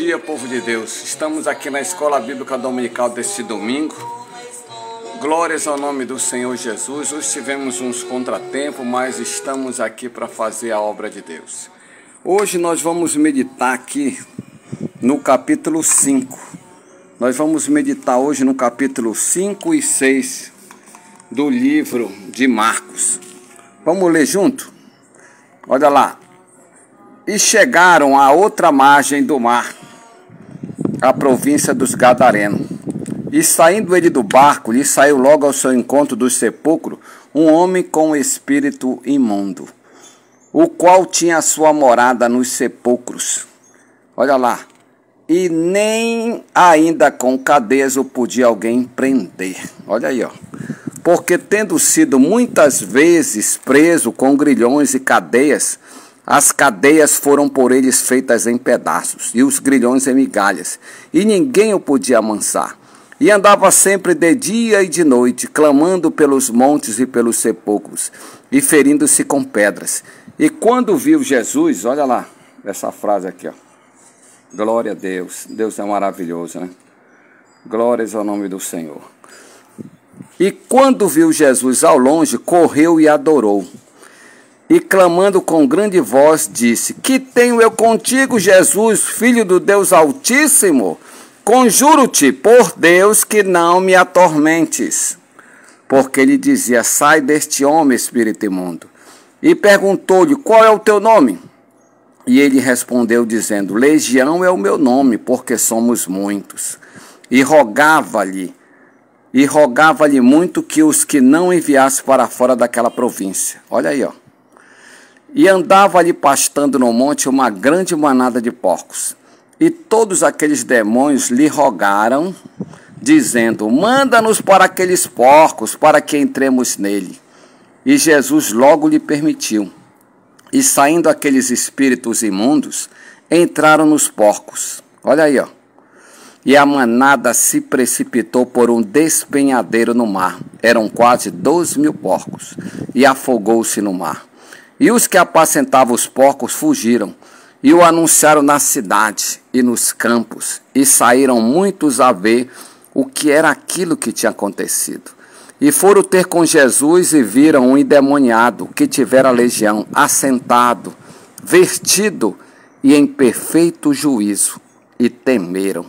dia, povo de Deus. Estamos aqui na Escola Bíblica Dominical deste domingo. Glórias ao nome do Senhor Jesus. Hoje tivemos uns contratempos, mas estamos aqui para fazer a obra de Deus. Hoje nós vamos meditar aqui no capítulo 5. Nós vamos meditar hoje no capítulo 5 e 6 do livro de Marcos. Vamos ler junto? Olha lá. E chegaram à outra margem do mar, a província dos Gadarenos. E saindo ele do barco, lhe saiu logo ao seu encontro do sepulcro um homem com espírito imundo, o qual tinha a sua morada nos sepulcros. Olha lá. E nem ainda com cadeias o podia alguém prender. Olha aí, ó. Porque tendo sido muitas vezes preso com grilhões e cadeias, as cadeias foram por eles feitas em pedaços, e os grilhões em migalhas, e ninguém o podia amansar. E andava sempre de dia e de noite, clamando pelos montes e pelos sepulcros, e ferindo-se com pedras. E quando viu Jesus, olha lá, essa frase aqui, ó. Glória a Deus, Deus é maravilhoso, né? Glórias ao nome do Senhor. E quando viu Jesus ao longe, correu e adorou. E clamando com grande voz, disse: Que tenho eu contigo, Jesus, Filho do Deus Altíssimo? Conjuro-te por Deus que não me atormentes. Porque ele dizia: Sai deste homem, espírito imundo. E perguntou-lhe: Qual é o teu nome? E ele respondeu dizendo: Legião é o meu nome, porque somos muitos. E rogava-lhe muito que os que não enviasse para fora daquela província. Olha aí, ó. E andava ali pastando no monte uma grande manada de porcos. E todos aqueles demônios lhe rogaram, dizendo: Manda-nos para aqueles porcos, para que entremos nele. E Jesus logo lhe permitiu. E saindo aqueles espíritos imundos, entraram nos porcos. Olha aí, ó. E a manada se precipitou por um despenhadeiro no mar. Eram quase 12.000 porcos. E afogou-se no mar. E os que apacentavam os porcos fugiram, e o anunciaram na cidade e nos campos, e saíram muitos a ver o que era aquilo que tinha acontecido. E foram ter com Jesus e viram um endemoniado que tivera legião, assentado, vestido e em perfeito juízo, e temeram.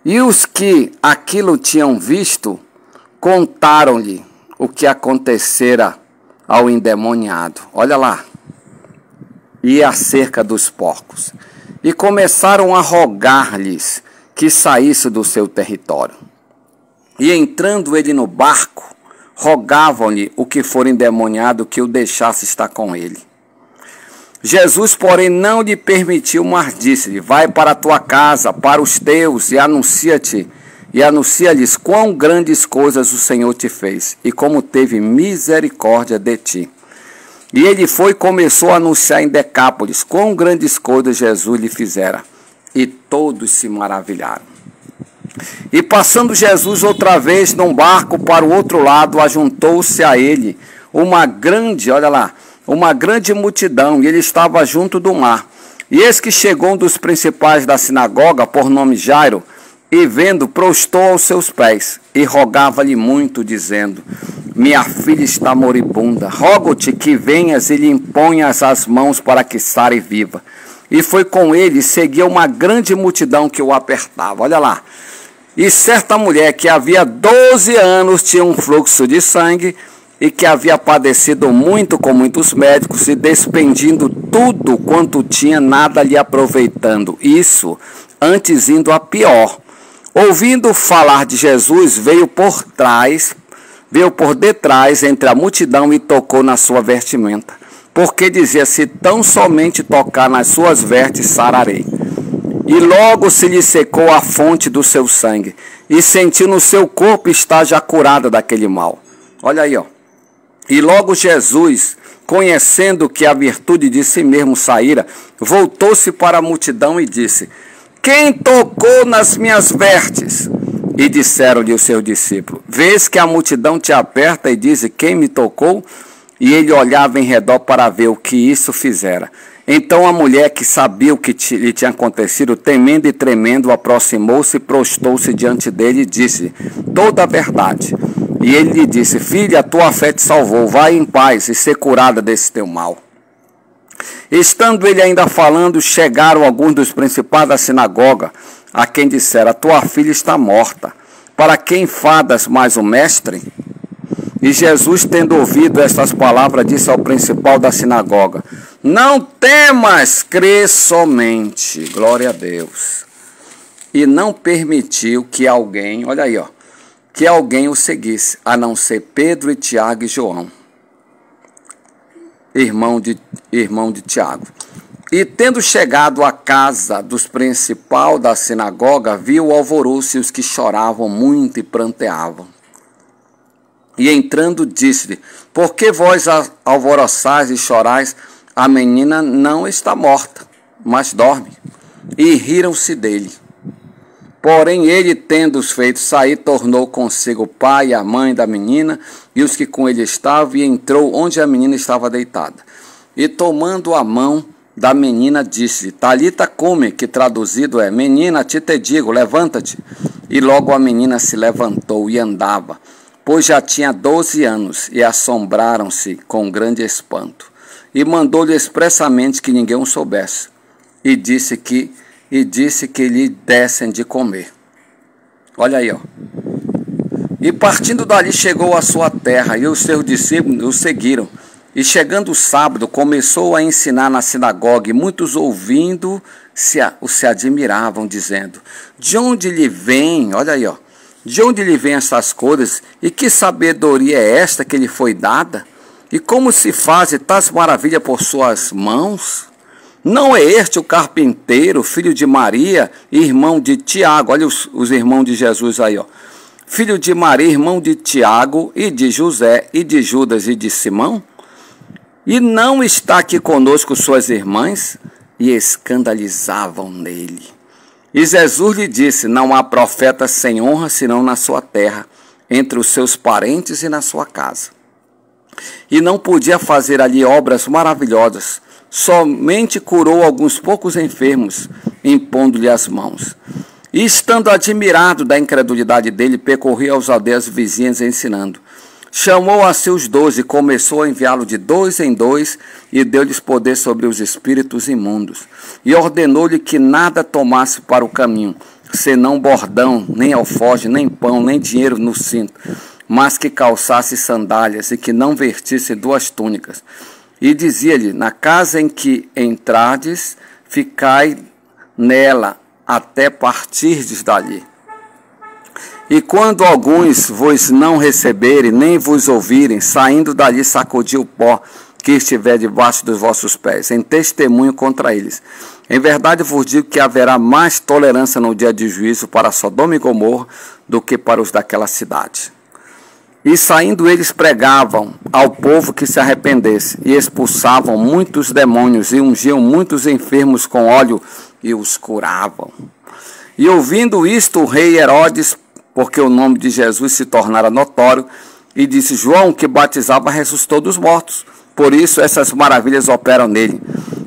E os que aquilo tinham visto, contaram-lhe o que acontecera ao endemoniado. Olha lá. E acerca dos porcos. E começaram a rogar-lhes que saísse do seu território. E entrando ele no barco, rogavam-lhe o que for endemoniado que o deixasse estar com ele. Jesus, porém, não lhe permitiu, mas disse-lhe: Vai para a tua casa, para os teus, e anuncia-lhes quão grandes coisas o Senhor te fez, e como teve misericórdia de ti. E ele foi e começou a anunciar em Decápolis quão grandes coisas Jesus lhe fizera, e todos se maravilharam. E passando Jesus outra vez num barco para o outro lado, ajuntou-se a ele uma grande, olha lá, uma grande multidão, e ele estava junto do mar. E eis que chegou um dos principais da sinagoga, por nome Jairo, e vendo, prostou aos seus pés, e rogava-lhe muito, dizendo: Minha filha está moribunda, rogo-te que venhas e lhe imponhas as mãos para que sare viva. E foi com ele, e seguia uma grande multidão que o apertava. Olha lá. E certa mulher que havia 12 anos tinha um fluxo de sangue, e que havia padecido muito com muitos médicos, e despendindo tudo quanto tinha, nada lhe aproveitando. Isso, antes indo a pior. Ouvindo falar de Jesus, veio por detrás entre a multidão e tocou na sua vestimenta. Porque dizia: Se tão somente tocar nas suas vestes, sararei. E logo se lhe secou a fonte do seu sangue, e sentiu no seu corpo estar já curada daquele mal. Olha aí, ó. E logo Jesus, conhecendo que a virtude de si mesmo saíra, voltou-se para a multidão e disse: Quem tocou nas minhas vestes? E disseram-lhe os seus discípulos: Vês que a multidão te aperta e diz: Quem me tocou? E ele olhava em redor para ver o que isso fizera. Então a mulher, que sabia o que lhe tinha acontecido, temendo e tremendo, aproximou-se e prostou-se diante dele e disse toda a verdade. E ele lhe disse: filha, a tua fé te salvou, vai em paz e ser curada desse teu mal. Estando ele ainda falando, chegaram alguns dos principais da sinagoga, a quem disseram: a tua filha está morta, para que enfadas mais o mestre? E Jesus, tendo ouvido estas palavras, disse ao principal da sinagoga: não temas, crê somente. Glória a Deus. E não permitiu que alguém, olha aí, que alguém o seguisse, a não ser Pedro e Tiago e João, irmão de Tiago. E tendo chegado à casa dos principais da sinagoga, viu o alvoroço e os que choravam muito e pranteavam. E entrando, disse-lhe: por que vós alvoroçais e chorais? A menina não está morta, mas dorme. E riram-se dele. Porém, ele, tendo-os feito sair, tornou consigo o pai e a mãe da menina e os que com ele estavam, e entrou onde a menina estava deitada. E tomando a mão da menina, disse: Talita cumi, que traduzido é: menina, te digo, levanta-te. E logo a menina se levantou e andava, pois já tinha 12 anos, e assombraram-se com grande espanto. E mandou-lhe expressamente que ninguém o soubesse, e disse que lhe dessem de comer. Olha aí, E partindo dali chegou à sua terra, e os seus discípulos o seguiram. E chegando o sábado, começou a ensinar na sinagoga, e muitos ouvindo se admiravam, dizendo: de onde lhe vem, olha aí, de onde lhe vem essas coisas, e que sabedoria é esta que lhe foi dada? E como se faz tais maravilhas por suas mãos? Não é este o carpinteiro, filho de Maria, irmão de Tiago? Olha os irmãos de Jesus aí, filho de Maria, irmão de Tiago, e de José, e de Judas, e de Simão? E não está aqui conosco suas irmãs? E escandalizavam nele. E Jesus lhe disse: não há profeta sem honra, senão na sua terra, entre os seus parentes e na sua casa. E não podia fazer ali obras maravilhosas, somente curou alguns poucos enfermos, impondo-lhe as mãos. E estando admirado da incredulidade dele, percorria as aldeias vizinhas ensinando. Chamou a seus 12, começou a enviá-lo de 2 em 2, e deu-lhes poder sobre os espíritos imundos. E ordenou-lhe que nada tomasse para o caminho, senão bordão, nem alforje, nem pão, nem dinheiro no cinto, mas que calçasse sandálias e que não vestisse 2 túnicas. E dizia-lhe: na casa em que entrardes, ficai nela até partirdes dali. E quando alguns vos não receberem, nem vos ouvirem, saindo dali, sacudi o pó que estiver debaixo dos vossos pés, em testemunho contra eles. Em verdade vos digo que haverá mais tolerância no dia de juízo para Sodoma e Gomorra do que para os daquela cidade. E saindo eles pregavam ao povo que se arrependesse, e expulsavam muitos demônios, e ungiam muitos enfermos com óleo, e os curavam. E ouvindo isto, o rei Herodes, porque o nome de Jesus se tornara notório, e disse: João, que batizava, ressuscitou dos mortos, por isso essas maravilhas operam nele.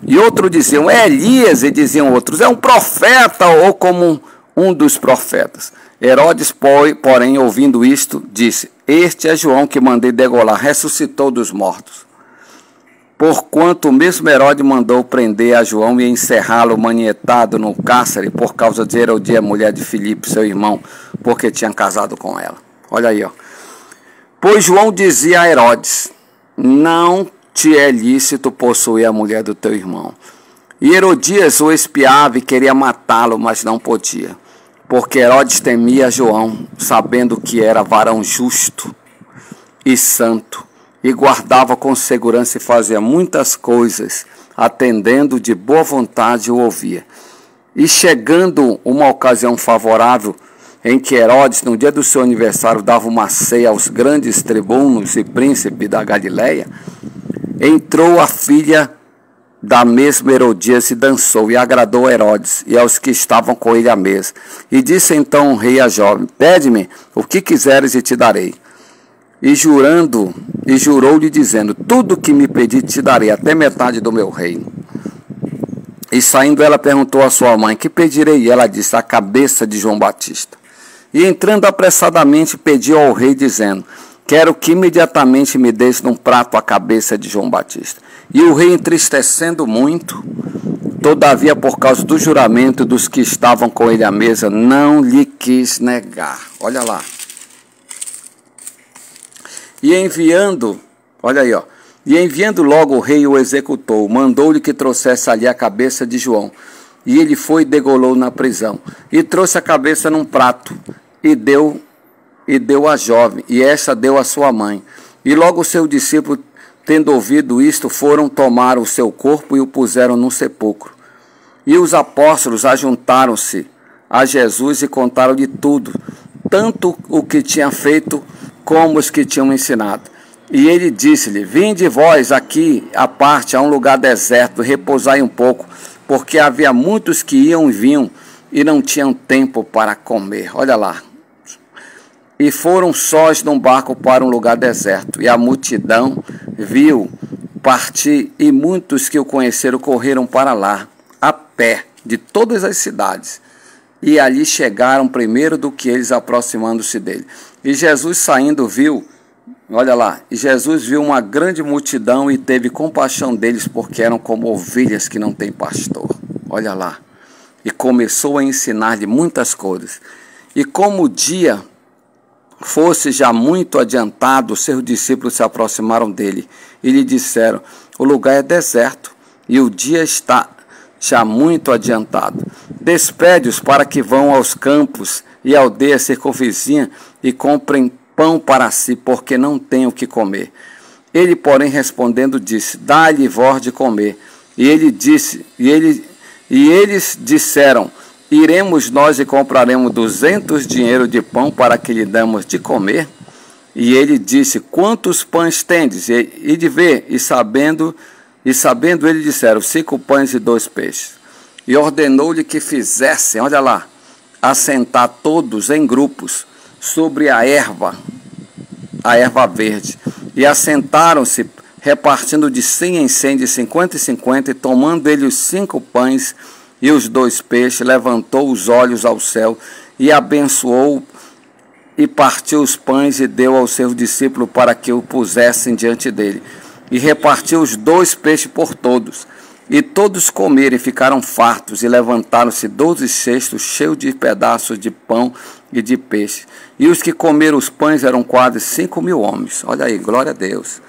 E outros diziam: é Elias, e diziam outros: é um profeta, ou como um dos profetas. Herodes, porém, ouvindo isto, disse: este é João que mandei degolar, ressuscitou dos mortos. Porquanto o mesmo Herodes mandou prender a João e encerrá-lo manietado no cárcere por causa de Herodia, mulher de Filipe, seu irmão, porque tinha casado com ela. Olha aí, Pois João dizia a Herodes: não te é lícito possuir a mulher do teu irmão. E Herodias o espiava e queria matá-lo, mas não podia, porque Herodes temia João, sabendo que era varão justo e santo, e guardava com segurança e fazia muitas coisas, atendendo de boa vontade o ouvia. E chegando uma ocasião favorável, em que Herodes, no dia do seu aniversário, dava uma ceia aos grandes tribunos e príncipes da Galileia, entrou a filha da mesma Herodias e dançou, e agradou a Herodes e aos que estavam com ele à mesa. E disse então o rei a jovem: pede-me o que quiseres e te darei. E jurou-lhe dizendo: tudo que me pedir te darei, até metade do meu reino. E saindo ela perguntou à sua mãe, que pedirei? E ela disse, a cabeça de João Batista. E entrando apressadamente pediu ao rei, dizendo, quero que imediatamente me deixe num prato a cabeça de João Batista. E o rei, entristecendo muito, todavia por causa do juramento dos que estavam com ele à mesa, não lhe quis negar. Olha lá. E enviando, olha aí, ó. E enviando logo o rei o executou, mandou-lhe que trouxesse ali a cabeça de João. E ele foi e degolou na prisão. E trouxe a cabeça num prato e deu à jovem, e esta deu à sua mãe. E logo o seu discípulo, tendo ouvido isto, foram tomar o seu corpo e o puseram num sepulcro. E os apóstolos ajuntaram-se a Jesus e contaram-lhe tudo, tanto o que tinha feito como os que tinham ensinado. E ele disse-lhe, vinde vós aqui à parte, a um lugar deserto, repousai um pouco, porque havia muitos que iam e vinham e não tinham tempo para comer. Olha lá. E foram sós num barco para um lugar deserto, e a multidão viu partir, e muitos que o conheceram correram para lá, a pé, de todas as cidades. E ali chegaram primeiro do que eles, aproximando-se dele. E Jesus saindo viu, olha lá, e Jesus viu uma grande multidão e teve compaixão deles, porque eram como ovelhas que não têm pastor. Olha lá. E começou a ensinar-lhe muitas coisas. E como o dia fosse já muito adiantado, seus discípulos se aproximaram dele e lhe disseram, o lugar é deserto e o dia está já muito adiantado. Despede-os para que vão aos campos e aldeias circunvizinhas e comprem pão para si, porque não têm o que comer. Ele, porém, respondendo, disse, dá-lhe vós de comer. E eles disseram, iremos nós e compraremos 200 dinheiros de pão para que lhe damos de comer? E ele disse, quantos pães tendes? E de ver, e sabendo ele disseram, 5 pães e 2 peixes. E ordenou-lhe que fizessem, olha lá, assentar todos em grupos sobre a erva verde. E assentaram-se, repartindo de 100 em 100, de 50 em 50, e tomando ele os 5 pães e os 2 peixes, levantou os olhos ao céu e abençoou e partiu os pães e deu aos seus discípulos para que o pusessem diante dele. E repartiu os 2 peixes por todos. E todos comeram e ficaram fartos, e levantaram-se 12 cestos cheios de pedaços de pão e de peixe. E os que comeram os pães eram quase 5.000 homens. Olha aí, glória a Deus.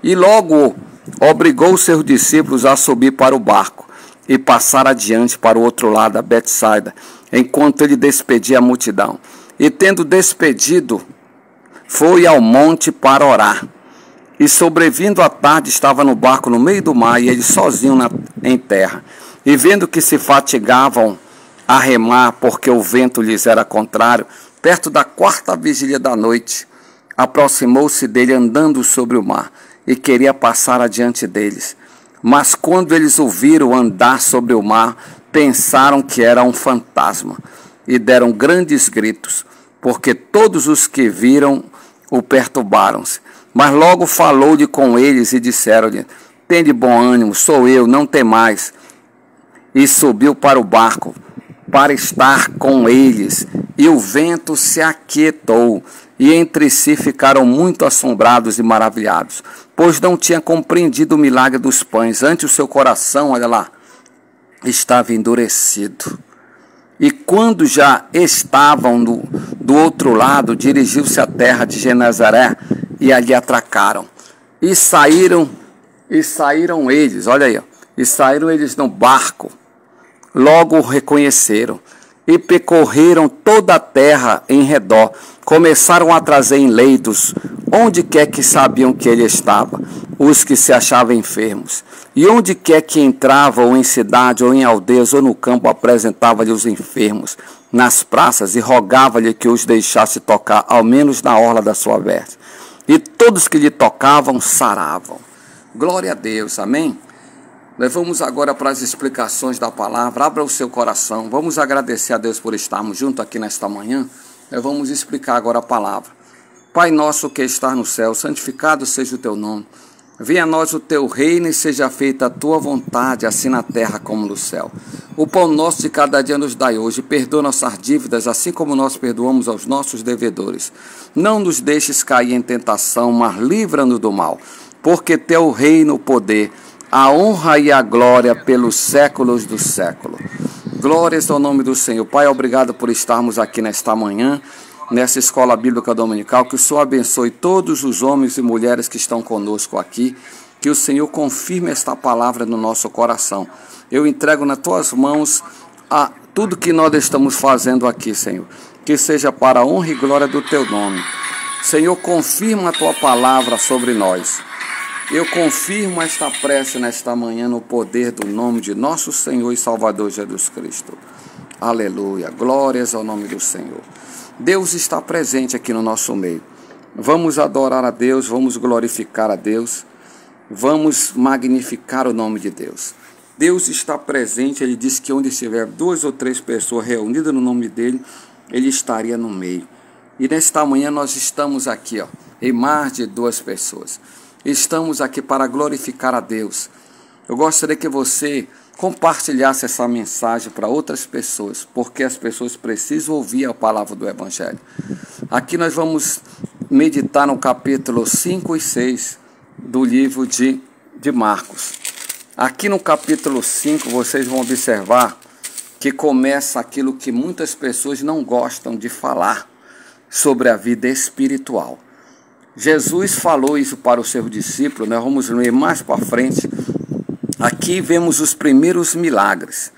E logo obrigou os seus discípulos a subir para o barco e passar adiante para o outro lado, a Betsaida, enquanto ele despedia a multidão. E tendo despedido, foi ao monte para orar. E sobrevindo à tarde, estava no barco no meio do mar, e ele sozinho em terra. E vendo que se fatigavam a remar, porque o vento lhes era contrário, perto da 4ª vigília da noite, aproximou-se dele andando sobre o mar, e queria passar adiante deles. Mas quando eles o viram andar sobre o mar, pensaram que era um fantasma, e deram grandes gritos, porque todos os que viram o perturbaram-se. Mas logo falou-lhe com eles e disseram-lhe, tende bom ânimo, sou eu, não temais. E subiu para o barco, para estar com eles, e o vento se aquietou, e entre si ficaram muito assombrados e maravilhados, pois não tinha compreendido o milagre dos pães. Antes o seu coração, olha lá, estava endurecido. E quando já estavam do outro lado, dirigiu-se à terra de Genezaré, e ali atracaram. E saíram eles, olha aí, e saíram eles no barco. Logo o reconheceram e percorreram toda a terra em redor. Começaram a trazer em leitos, onde quer que sabiam que ele estava, os que se achavam enfermos. E onde quer que entrava, ou em cidade, ou em aldeias, ou no campo, apresentava-lhe os enfermos nas praças e rogava-lhe que os deixasse tocar, ao menos na orla da sua veste. E todos que lhe tocavam, saravam. Glória a Deus, amém? Vamos agora para as explicações da palavra. Abra o seu coração. Vamos agradecer a Deus por estarmos juntos aqui nesta manhã. Vamos explicar agora a palavra. Pai nosso que está no céu, santificado seja o teu nome. Venha a nós o teu reino e seja feita a tua vontade, assim na terra como no céu. O pão nosso de cada dia nos dai hoje. Perdoa nossas dívidas, assim como nós perdoamos aos nossos devedores. Não nos deixes cair em tentação, mas livra-nos do mal. Porque teu reino, o poder, a honra e a glória pelos séculos dos séculos. Glórias ao nome do Senhor. Pai, obrigado por estarmos aqui nesta manhã, nessa escola bíblica dominical. Que o Senhor abençoe todos os homens e mulheres que estão conosco aqui. Que o Senhor confirme esta palavra no nosso coração. Eu entrego nas tuas mãos a tudo que nós estamos fazendo aqui, Senhor. Que seja para a honra e glória do teu nome. Senhor, confirma a tua palavra sobre nós. Eu confirmo esta prece nesta manhã no poder do nome de nosso Senhor e Salvador Jesus Cristo. Aleluia. Glórias ao nome do Senhor. Deus está presente aqui no nosso meio. Vamos adorar a Deus, vamos glorificar a Deus, vamos magnificar o nome de Deus. Deus está presente, Ele disse que onde estiver 2 ou 3 pessoas reunidas no nome dEle, Ele estaria no meio. E nesta manhã nós estamos aqui, em mais de 2 pessoas. Estamos aqui para glorificar a Deus. Eu gostaria que você compartilhasse essa mensagem para outras pessoas, porque as pessoas precisam ouvir a palavra do Evangelho. Aqui nós vamos meditar no capítulo 5 e 6 do livro de Marcos. Aqui no capítulo 5 vocês vão observar que começa aquilo que muitas pessoas não gostam de falar sobre a vida espiritual. Jesus falou isso para os seus discípulos, nós vamos ler mais para frente. Aqui vemos os primeiros milagres.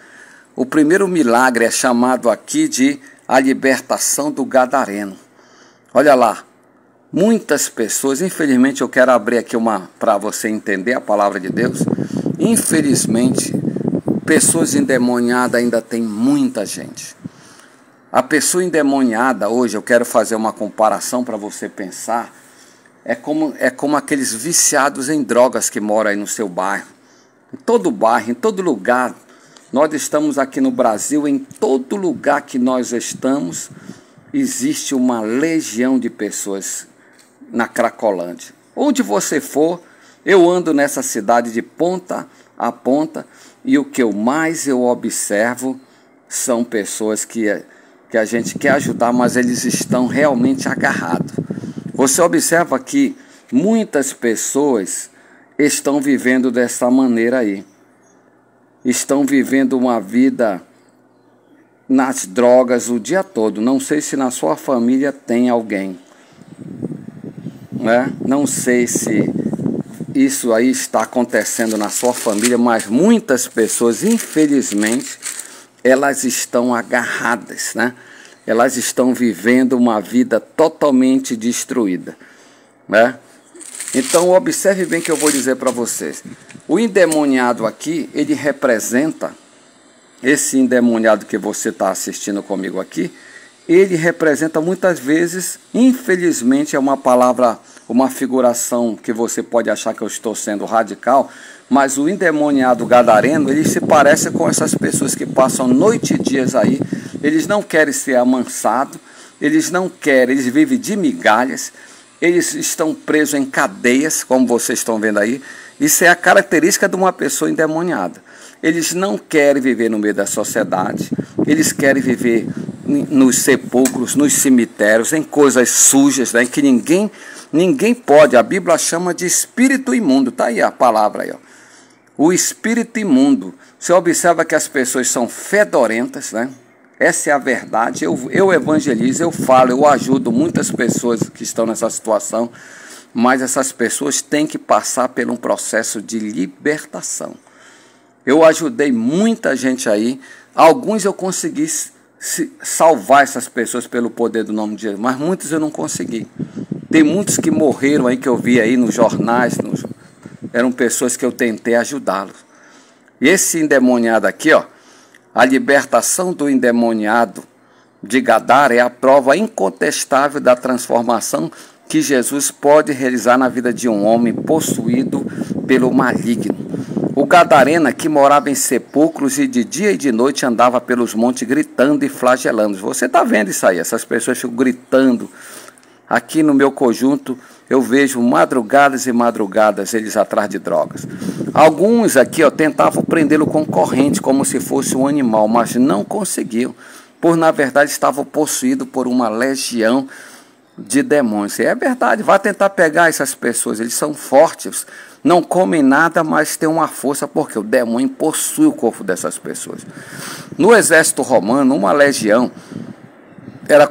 O primeiro milagre é chamado aqui de a libertação do gadareno. Olha lá, muitas pessoas, infelizmente eu quero abrir aqui para você entender a palavra de Deus. Infelizmente, pessoas endemoniadas ainda tem muita gente. A pessoa endemoniada hoje, eu quero fazer uma comparação para você pensar. É como aqueles viciados em drogas que moram aí no seu bairro. Em todo bairro, em todo lugar. Nós estamos aqui no Brasil, em todo lugar que nós estamos, existe uma legião de pessoas na Cracolândia. Onde você for, eu ando nessa cidade de ponta a ponta e o que eu mais observo são pessoas que a gente quer ajudar, mas eles estão realmente agarrados. Você observa que muitas pessoas estão vivendo dessa maneira aí. Estão vivendo uma vida nas drogas o dia todo. Não sei se na sua família tem alguém, né? Não sei se isso aí está acontecendo na sua família, mas muitas pessoas, infelizmente, elas estão agarradas, né? Elas estão vivendo uma vida totalmente destruída, né? Então observe bem o que eu vou dizer para vocês. O endemoniado aqui, ele representa, esse endemoniado que você está assistindo comigo aqui, ele representa muitas vezes, infelizmente é uma palavra, uma figuração que você pode achar que eu estou sendo radical, mas o endemoniado gadareno, ele se parece com essas pessoas que passam noite e dias aí. Eles não querem ser amansados, eles não querem, eles vivem de migalhas, eles estão presos em cadeias, como vocês estão vendo aí. Isso é a característica de uma pessoa endemoniada. Eles não querem viver no meio da sociedade, eles querem viver nos sepulcros, nos cemitérios, em coisas sujas, né, que ninguém pode. A Bíblia chama de espírito imundo, está aí a palavra aí, ó. O espírito imundo. Você observa que as pessoas são fedorentas, né? Essa é a verdade. Eu evangelizo, eu falo, eu ajudo muitas pessoas que estão nessa situação, mas essas pessoas têm que passar por um processo de libertação. Eu ajudei muita gente aí, alguns eu consegui salvar essas pessoas pelo poder do nome de Jesus, mas muitos eu não consegui. Tem muitos que morreram aí, que eu vi aí nos jornais, eram pessoas que eu tentei ajudá-los. E esse endemoniado aqui, ó, a libertação do endemoniado de Gadara é a prova incontestável da transformação que Jesus pode realizar na vida de um homem possuído pelo maligno. O gadareno aqui morava em sepulcros e de dia e de noite andava pelos montes gritando e flagelando. Você está vendo isso aí, essas pessoas ficam gritando. Aqui no meu conjunto eu vejo madrugadas e madrugadas eles atrás de drogas. Alguns aqui tentavam prendê-lo com corrente como se fosse um animal, mas não conseguiam, por na verdade estavam possuídos por uma legião de demônios. E é verdade, vai tentar pegar essas pessoas, eles são fortes, não comem nada, mas têm uma força, porque o demônio possui o corpo dessas pessoas. No exército romano, uma legião era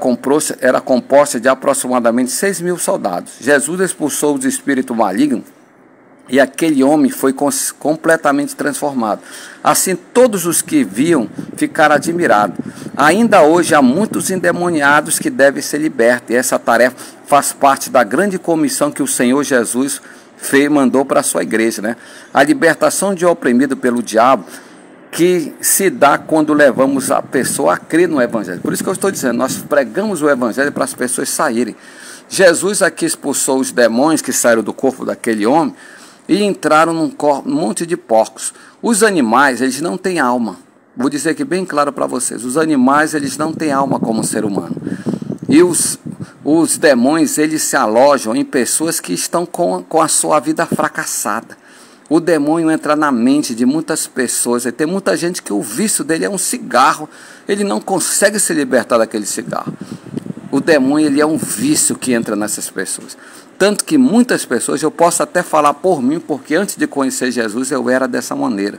composta de aproximadamente 6.000 soldados. Jesus expulsou os espíritos malignos e aquele homem foi completamente transformado. Assim, todos os que viam ficaram admirados. Ainda hoje há muitos endemoniados que devem ser libertos, e essa tarefa faz parte da grande comissão que o Senhor Jesus mandou para a sua igreja, né? A libertação de oprimido pelo diabo, que se dá quando levamos a pessoa a crer no Evangelho. Por isso que eu estou dizendo, nós pregamos o Evangelho para as pessoas saírem. Jesus aqui expulsou os demônios que saíram do corpo daquele homem e entraram num monte de porcos. Os animais, eles não têm alma. Vou dizer aqui bem claro para vocês, os animais, eles não têm alma como ser humano. E os demônios, eles se alojam em pessoas que estão com a sua vida fracassada. O demônio entra na mente de muitas pessoas. E tem muita gente que o vício dele é um cigarro. Ele não consegue se libertar daquele cigarro. O demônio, ele é um vício que entra nessas pessoas. Tanto que muitas pessoas, eu posso até falar por mim, porque antes de conhecer Jesus eu era dessa maneira.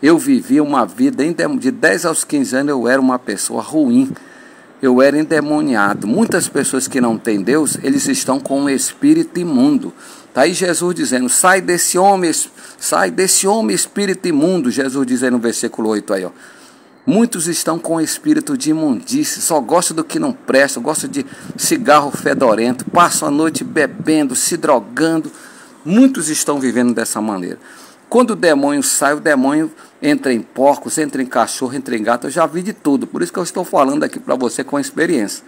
Eu vivia uma vida, de 10 aos 15 anos eu era uma pessoa ruim. Eu era endemoniado. Muitas pessoas que não têm Deus, eles estão com um espírito imundo. Está aí Jesus dizendo, sai desse homem espírito imundo. Jesus diz aí no versículo 8 aí, ó. Muitos estão com espírito de imundície, só gostam do que não presta, gostam de cigarro fedorento, passam a noite bebendo, se drogando. Muitos estão vivendo dessa maneira. Quando o demônio sai, o demônio entra em porcos, entra em cachorro, entra em gato. Eu já vi de tudo, por isso que eu estou falando aqui para você com experiência.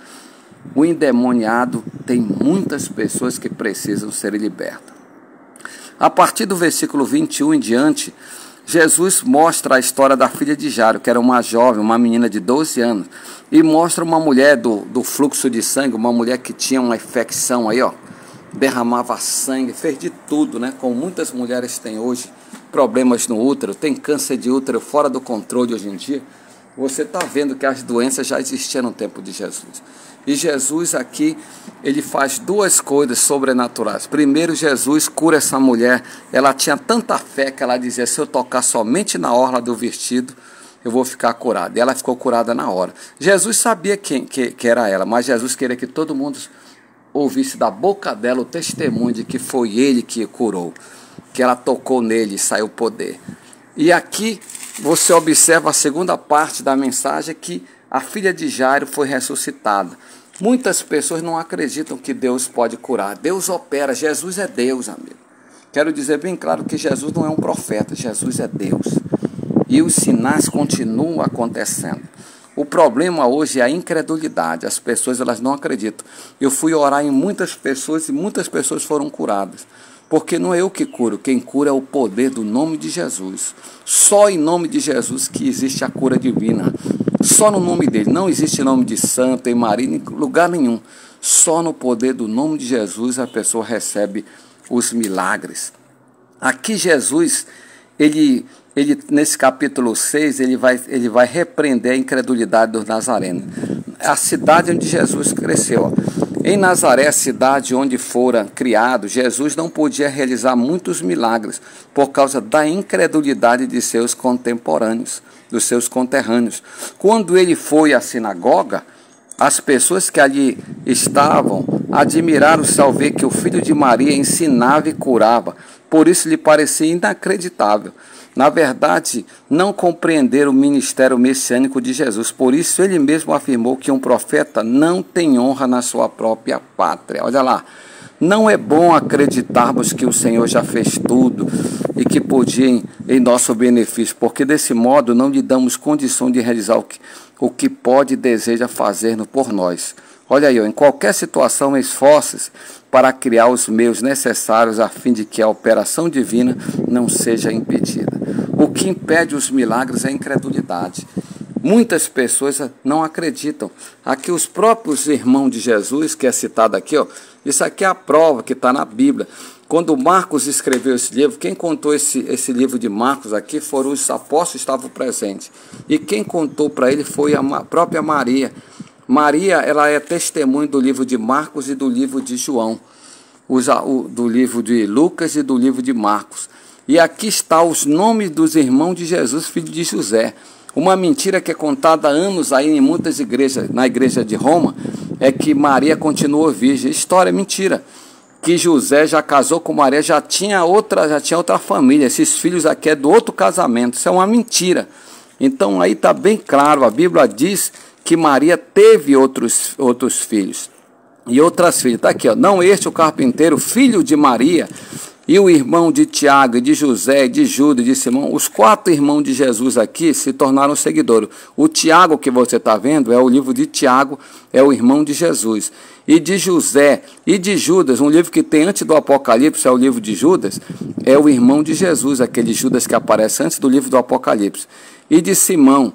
O endemoniado tem muitas pessoas que precisam ser libertas. A partir do versículo 21 em diante, Jesus mostra a história da filha de Jairo, que era uma jovem, uma menina de 12 anos, e mostra uma mulher do fluxo de sangue, uma mulher que tinha uma infecção aí, ó, derramava sangue, fez de tudo, né? Como muitas mulheres têm hoje, problemas no útero, tem câncer de útero fora do controle hoje em dia. Você está vendo que as doenças já existiam no tempo de Jesus. E Jesus aqui, ele faz duas coisas sobrenaturais. Primeiro, Jesus cura essa mulher. Ela tinha tanta fé que ela dizia, se eu tocar somente na orla do vestido, eu vou ficar curada. E ela ficou curada na hora. Jesus sabia que era ela, mas Jesus queria que todo mundo ouvisse da boca dela o testemunho de que foi ele que curou, que ela tocou nele e saiu poder. E aqui você observa a segunda parte da mensagem, que a filha de Jairo foi ressuscitada. Muitas pessoas não acreditam que Deus pode curar. Deus opera, Jesus é Deus, amigo. Quero dizer bem claro que Jesus não é um profeta, Jesus é Deus. E os sinais continuam acontecendo. O problema hoje é a incredulidade. As pessoas, elas não acreditam. Eu fui orar em muitas pessoas e muitas pessoas foram curadas. Porque não é eu que curo, quem cura é o poder do nome de Jesus. Só em nome de Jesus que existe a cura divina. Só no nome dele. Não existe nome de santo, em Maria, em lugar nenhum. Só no poder do nome de Jesus a pessoa recebe os milagres. Aqui Jesus, ele nesse capítulo 6, ele vai repreender a incredulidade dos nazarenos. A cidade onde Jesus cresceu, ó. Em Nazaré, a cidade onde fora criado, Jesus não podia realizar muitos milagres por causa da incredulidade de seus contemporâneos, dos seus conterrâneos. Quando ele foi à sinagoga, as pessoas que ali estavam admiraram-se ao ver que o filho de Maria ensinava e curava. Por isso lhe parecia inacreditável. Na verdade, não compreenderam o ministério messiânico de Jesus. Por isso, ele mesmo afirmou que um profeta não tem honra na sua própria pátria. Olha lá, não é bom acreditarmos que o Senhor já fez tudo e que podia em nosso benefício, porque desse modo não lhe damos condição de realizar o que pode e deseja fazer por nós. Olha aí, em qualquer situação, esforce-se para criar os meios necessários a fim de que a operação divina não seja impedida. O que impede os milagres é a incredulidade. Muitas pessoas não acreditam. Aqui os próprios irmãos de Jesus, que é citado aqui, ó, isso aqui é a prova que está na Bíblia. Quando Marcos escreveu esse livro, quem contou esse livro de Marcos aqui foram os apóstolos que estavam presentes. E quem contou para ele foi a própria Maria. Maria, ela é testemunho do livro de Marcos e do livro de João, do livro de Lucas e do livro de Marcos. E aqui está os nomes dos irmãos de Jesus, filho de José. Uma mentira que é contada há anos aí em muitas igrejas, na igreja de Roma, é que Maria continuou virgem. História é mentira. Que José já casou com Maria, já tinha outra família. Esses filhos aqui é do outro casamento. Isso é uma mentira. Então aí está bem claro, a Bíblia diz que Maria teve outros filhos e outras filhas. Está aqui, ó. Não este o carpinteiro, filho de Maria, e o irmão de Tiago, de José, de Judas, de Simão, os 4 irmãos de Jesus aqui se tornaram seguidores. O Tiago que você está vendo é o livro de Tiago, é o irmão de Jesus. E de José e de Judas, um livro que tem antes do Apocalipse, é o livro de Judas, é o irmão de Jesus, aquele Judas que aparece antes do livro do Apocalipse. E de Simão.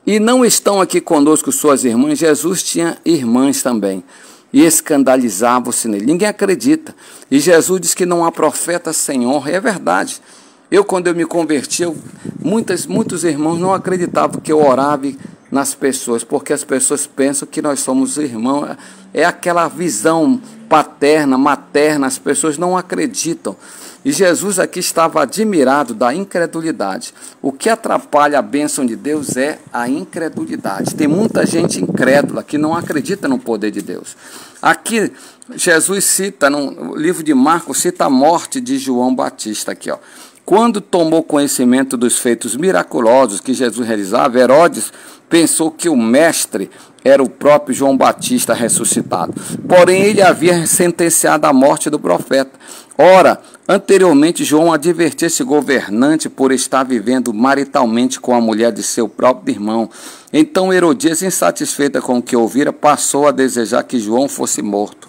E não estão aqui conosco suas irmãs, Jesus tinha irmãs também. E escandalizavam-se nele. Ninguém acredita. E Jesus diz que não há profeta sem honra. É verdade. Quando eu me converti, muitos irmãos não acreditavam que eu orava nas pessoas, porque as pessoas pensam que nós somos irmãos. É aquela visão paterna, materna, as pessoas não acreditam. E Jesus aqui estava admirado da incredulidade. O que atrapalha a bênção de Deus é a incredulidade. Tem muita gente incrédula que não acredita no poder de Deus. Aqui, Jesus cita, no livro de Marcos, cita a morte de João Batista. Aqui, ó. Quando tomou conhecimento dos feitos miraculosos que Jesus realizava, Herodes pensou que o mestre era o próprio João Batista ressuscitado. Porém, ele havia sentenciado a morte do profeta. Ora, anteriormente, João advertia esse governante por estar vivendo maritalmente com a mulher de seu próprio irmão. Então, Herodias, insatisfeita com o que ouvira, passou a desejar que João fosse morto.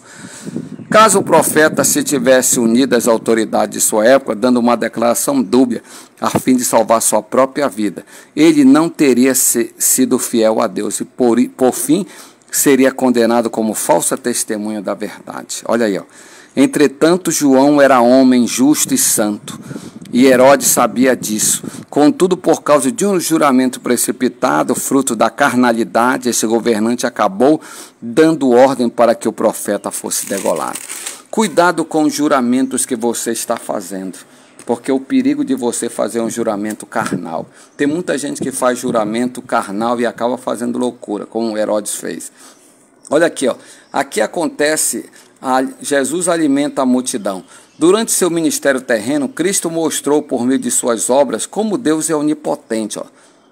Caso o profeta se tivesse unido às autoridades de sua época, dando uma declaração dúbia, a fim de salvar sua própria vida, ele não teria sido fiel a Deus e, por fim, seria condenado como falsa testemunha da verdade. Olha aí, ó. Entretanto, João era homem justo e santo, e Herodes sabia disso. Contudo, por causa de um juramento precipitado, fruto da carnalidade, esse governante acabou dando ordem para que o profeta fosse degolado. Cuidado com os juramentos que você está fazendo, porque o perigo de você fazer um juramento carnal. Tem muita gente que faz juramento carnal e acaba fazendo loucura, como Herodes fez. Olha aqui, ó. Aqui acontece... Jesus alimenta a multidão. Durante seu ministério terreno, Cristo mostrou por meio de suas obras como Deus é onipotente. Ó.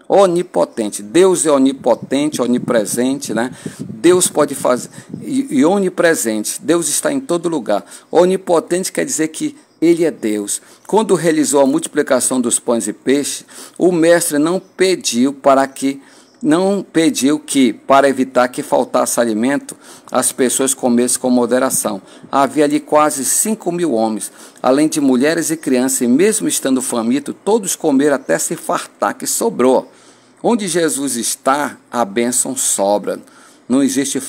Onipotente. Deus é onipotente, onipresente, né? Deus pode fazer... E onipresente. Deus está em todo lugar. Onipotente quer dizer que Ele é Deus. Quando realizou a multiplicação dos pães e peixes, o mestre não pediu que, para evitar que faltasse alimento, as pessoas comessem com moderação. Havia ali quase 5.000 homens, além de mulheres e crianças, e mesmo estando faminto, todos comeram até se fartar, que sobrou. Onde Jesus está, a bênção sobra. Não existe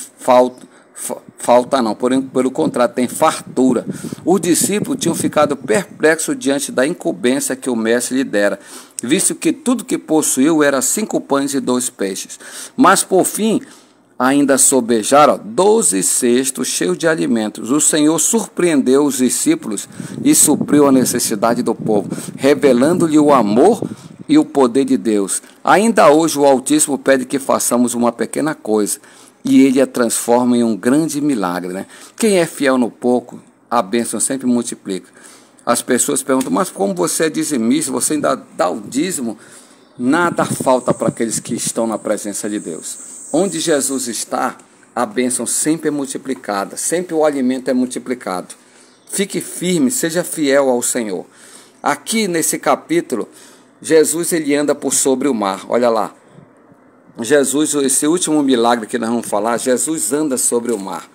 falta não, porém, pelo contrário, tem fartura. Os discípulos tinham ficado perplexos diante da incumbência que o mestre lhe dera, visto que tudo que possuiu era 5 pães e 2 peixes. Mas, por fim, ainda sobejaram 12 cestos cheios de alimentos. O Senhor surpreendeu os discípulos e supriu a necessidade do povo, revelando-lhe o amor e o poder de Deus. Ainda hoje o Altíssimo pede que façamos uma pequena coisa, e Ele a transforma em um grande milagre, né? Quem é fiel no pouco, a bênção sempre multiplica. As pessoas perguntam, mas como você é dizimista, você ainda dá o dízimo? Nada falta para aqueles que estão na presença de Deus. Onde Jesus está, a bênção sempre é multiplicada, sempre o alimento é multiplicado. Fique firme, seja fiel ao Senhor. Aqui nesse capítulo, Jesus ele anda por sobre o mar, olha lá. Jesus, esse último milagre que nós vamos falar, Jesus anda sobre o mar.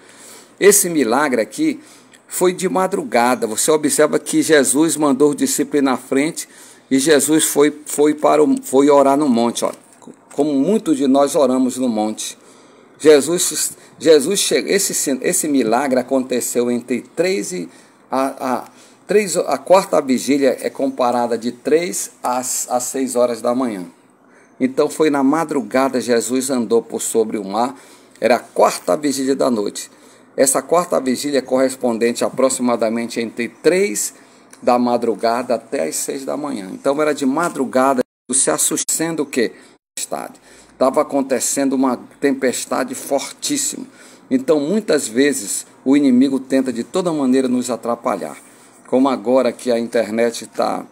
Esse milagre aqui foi de madrugada. Você observa que Jesus mandou os discípulos ir na frente e Jesus foi orar no monte. Ó. como muitos de nós oramos no monte. Esse milagre aconteceu entre 3 e a quarta vigília é comparada de 3 às 6 horas da manhã. Então foi na madrugada, Jesus andou por sobre o mar, era a quarta vigília da noite. Essa quarta vigília é correspondente aproximadamente entre 3 da madrugada até as 6 da manhã. Então era de madrugada, se assustando o quê? Estava acontecendo uma tempestade fortíssima. Então muitas vezes o inimigo tenta de toda maneira nos atrapalhar. Como agora que a internet está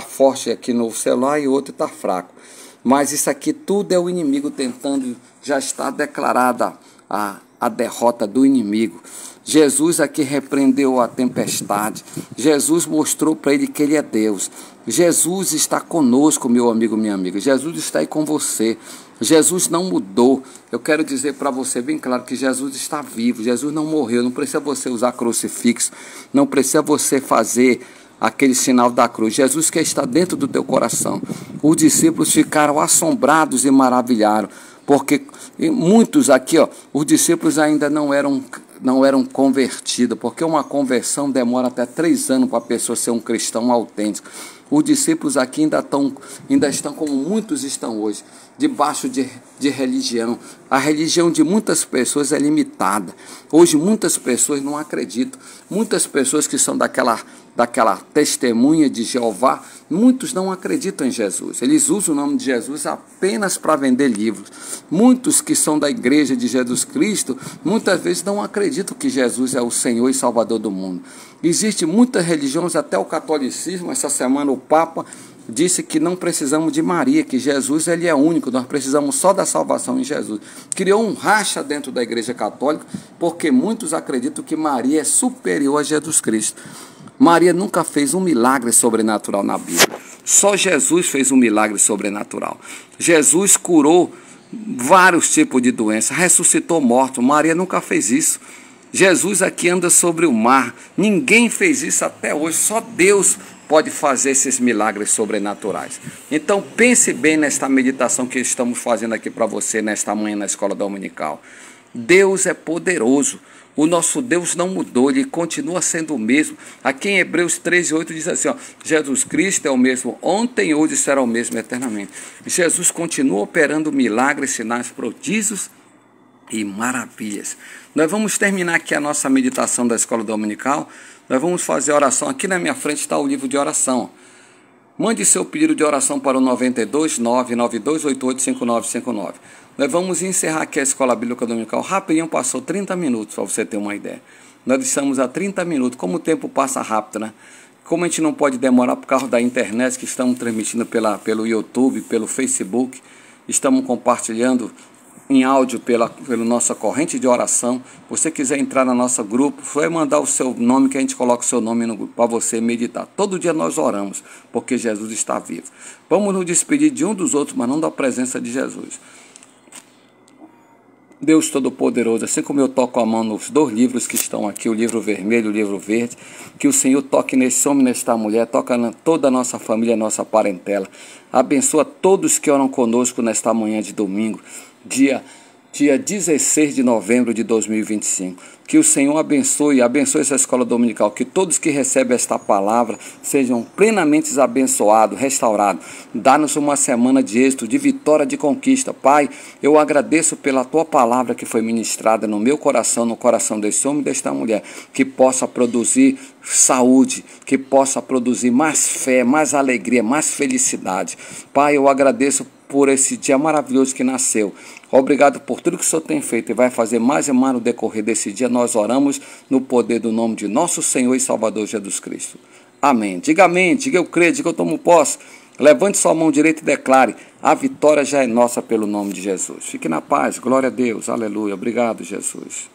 forte aqui no celular e o outro está fraco. Mas isso aqui tudo é o inimigo tentando, já está declarada a derrota do inimigo. Jesus aqui repreendeu a tempestade. Jesus mostrou para ele que ele é Deus. Jesus está conosco, meu amigo, minha amiga. Jesus está aí com você. Jesus não mudou. Eu quero dizer para você bem claro que Jesus está vivo. Jesus não morreu. Não precisa você usar crucifixo. Não precisa você fazer aquele sinal da cruz. Jesus quer estar dentro do teu coração. Os discípulos ficaram assombrados e maravilharam. Porque muitos aqui, os discípulos ainda não eram convertidos, porque uma conversão demora até 3 anos para a pessoa ser um cristão autêntico. Os discípulos aqui ainda estão como muitos estão hoje, debaixo de religião. A religião de muitas pessoas é limitada. Hoje muitas pessoas não acreditam. Muitas pessoas que são daquela testemunha de Jeová, muitos não acreditam em Jesus. Eles usam o nome de Jesus apenas para vender livros. Muitos que são da igreja de Jesus Cristo, muitas vezes não acreditam que Jesus é o Senhor e Salvador do mundo. Existem muitas religiões, até o catolicismo. Essa semana o Papa disse que não precisamos de Maria, que Jesus ele é único, nós precisamos só da salvação em Jesus. Criou um racha dentro da igreja católica, porque muitos acreditam que Maria é superior a Jesus Cristo. Maria nunca fez um milagre sobrenatural na Bíblia. Só Jesus fez um milagre sobrenatural. Jesus curou vários tipos de doenças, ressuscitou mortos. Maria nunca fez isso. Jesus aqui anda sobre o mar. Ninguém fez isso até hoje. Só Deus pode fazer esses milagres sobrenaturais. Então pense bem nesta meditação que estamos fazendo aqui para você nesta manhã na escola dominical. Deus é poderoso. O nosso Deus não mudou, ele continua sendo o mesmo. Aqui em Hebreus 13:8 diz assim, Jesus Cristo é o mesmo ontem, hoje será o mesmo eternamente. Jesus continua operando milagres, sinais, prodígios e maravilhas. Nós vamos terminar aqui a nossa meditação da escola dominical. Nós vamos fazer oração. Aqui na minha frente está o livro de oração. Mande seu pedido de oração para o 92 992 885959. Nós vamos encerrar aqui a escola bíblica dominical. Rapidinho, passou 30 minutos, para você ter uma ideia. Nós estamos a 30 minutos. Como o tempo passa rápido, né? Como a gente não pode demorar por causa da internet, que estamos transmitindo pelo YouTube, pelo Facebook, estamos compartilhando em áudio pela nossa corrente de oração. Você quiser entrar no nosso grupo, só mandar o seu nome que a gente coloca o seu nome no grupo para você meditar. Todo dia nós oramos, porque Jesus está vivo. Vamos nos despedir de um dos outros, mas não da presença de Jesus. Deus Todo-Poderoso, assim como eu toco a mão nos 2 livros que estão aqui, o livro vermelho e o livro verde, que o Senhor toque nesse homem, nesta mulher, toca toda a nossa família, nossa parentela. Abençoa todos que oram conosco nesta manhã de domingo, dia 16 de novembro de 2025. Que o Senhor abençoe essa escola dominical, que todos que recebem esta palavra sejam plenamente abençoados, restaurados. Dá-nos uma semana de êxito, de vitória, de conquista. Pai, eu agradeço pela tua palavra que foi ministrada no meu coração, no coração desse homem e desta mulher, que possa produzir saúde, que possa produzir mais fé, mais alegria, mais felicidade. Pai, eu agradeço por esse dia maravilhoso que nasceu. Obrigado por tudo que o Senhor tem feito e vai fazer mais e mais no decorrer desse dia. Nós oramos no poder do nome de nosso Senhor e Salvador Jesus Cristo. Amém. Diga amém, diga eu creio, diga eu tomo posse. Levante sua mão direita e declare: a vitória já é nossa pelo nome de Jesus. Fique na paz, glória a Deus, aleluia. Obrigado, Jesus.